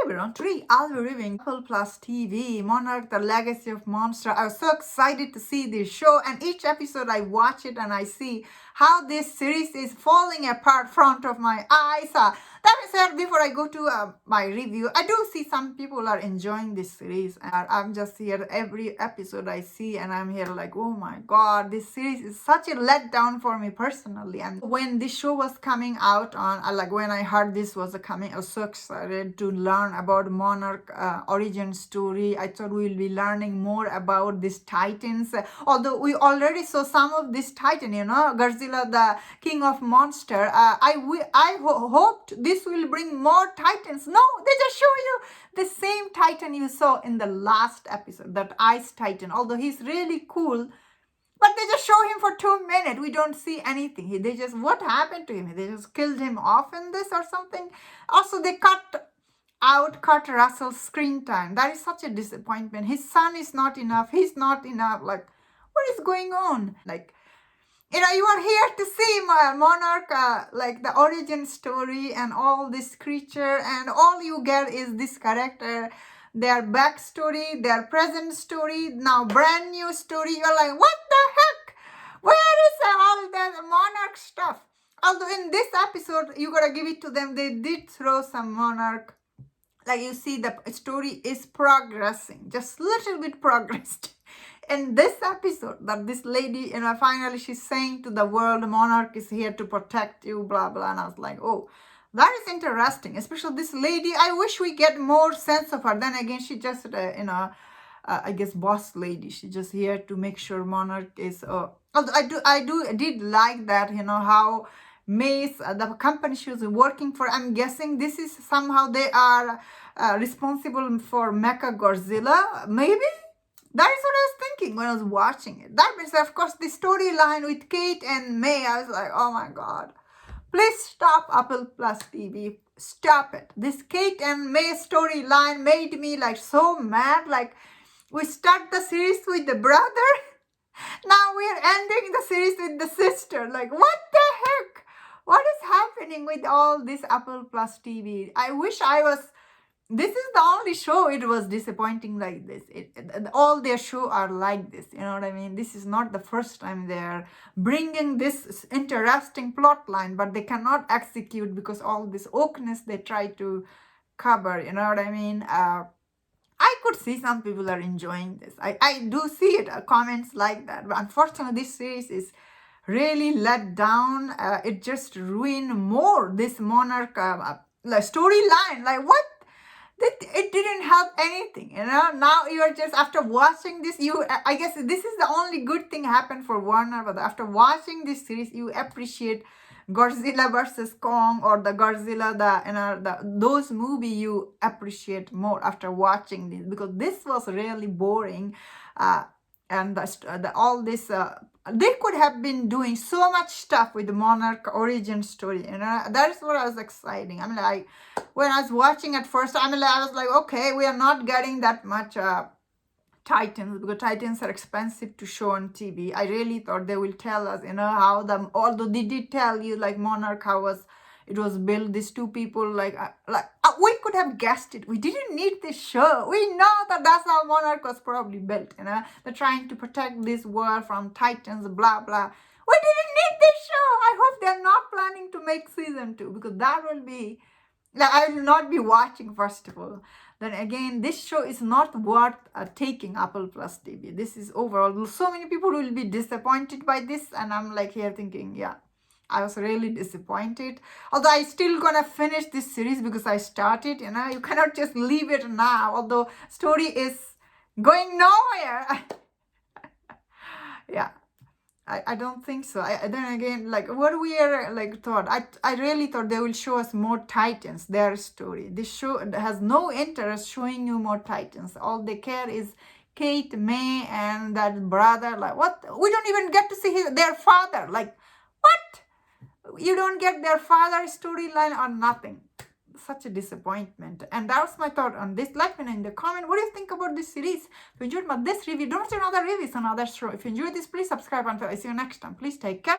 everyone, today I'll be reviewing Apple Plus TV, Monarch The Legacy of Monster. I was so excited to see this show, and each episode I watch it and I see how this series is falling apart front of my eyes. That being said, before I go to my review, I do see some people are enjoying this series, and I'm just here every episode I see and I'm here like, oh my god, this series is such a letdown for me personally. And when this show was coming out on, like when I heard this was coming, I was so excited to learn about Monarch origin story. I thought we will be learning more about these titans, although we already saw some of this titan, Godzilla, the king of monster. I hoped this will bring more titans. No, they just show you the same titan you saw in the last episode, that ice titan, although he's really cool. But they just show him for 2 minutes. We don't see anything. They just, what happened to him? They just killed him off in this or something. Also, they cut Kurt Russell's screen time. That is such a disappointment. His son is not enough. He's not enough. Like, what is going on? Like, you are here to see Monarch, like the origin story and all this creature, and all you get is this character, their backstory, their present story, now brand new story. You're like, what the heck? Where is all that Monarch stuff? Although in this episode, you gotta give it to them, they did throw some Monarch. Like you see, the story is progressing, just little bit progressed. In this episode, that this lady, finally she's saying to the world, Monarch is here to protect you, blah, blah. And I was like, oh, that is interesting. Especially this lady, I wish we get more sense of her. Then again, she just, I guess, boss lady. She's just here to make sure Monarch is, although I did like that, how May's, the company she was working for, I'm guessing this is somehow they are responsible for MechaGodzilla, maybe? That is what I was thinking when I was watching it. That means, of course, the storyline with Kate and May, I was like, oh my god. Please stop, Apple Plus TV. Stop it. This Kate and May storyline made me like so mad. Like, we start the series with the brother. Now we're ending the series with the sister. Like, what the heck? What is happening with all this Apple Plus TV? I wish I was... This is the only show it was disappointing like this. All their shows are like this, you know what I mean? This is not the first time they're bringing this interesting plot line, but they cannot execute because all this wokeness they try to cover, you know what I mean? I could see some people are enjoying this. I do see it, comments like that. But unfortunately, this series is really let down. It just ruined more this Monarch storyline. Like, what? It didn't help anything, Now you are just, after watching this, I guess this is the only good thing happened for Warner, but after watching this series, you appreciate Godzilla versus Kong or the Godzilla, those movie you appreciate more after watching this, because this was really boring, and all this. They could have been doing so much stuff with the Monarch origin story, That is what I was exciting. I mean, like, when I was watching at first, I was like, okay, we are not getting that much Titans, because Titans are expensive to show on TV. I really thought they will tell us, how although they did tell you, like, Monarch, how it was built, these two people, we could have guessed it. We didn't need this show. We know that that's how Monarch was probably built, They're trying to protect this world from Titans, blah, blah. We didn't need this show. I hope they're not planning to make season 2, because that will be, I will not be watching, first of all. Then again, this show is not worth taking Apple Plus TV. This is overall, so many people will be disappointed by this, and I'm like here thinking, yeah, I was really disappointed. Although I still gonna finish this series because I started, You cannot just leave it now. Although story is going nowhere. Yeah, I don't think so. Then again, like, what we are thought. I really thought they will show us more Titans, their story. This show has no interest showing you more Titans. All they care is Kate, May, and that brother. Like, what? We don't even get to see their father. Like, what? You don't get their father storyline or nothing. Such a disappointment. And that was my thought on this. Let me know in the comment, what do you think about this series? If you enjoyed this review, don't watch another reviews on other show. If you enjoyed this, please subscribe, and I see you next time. Please take care.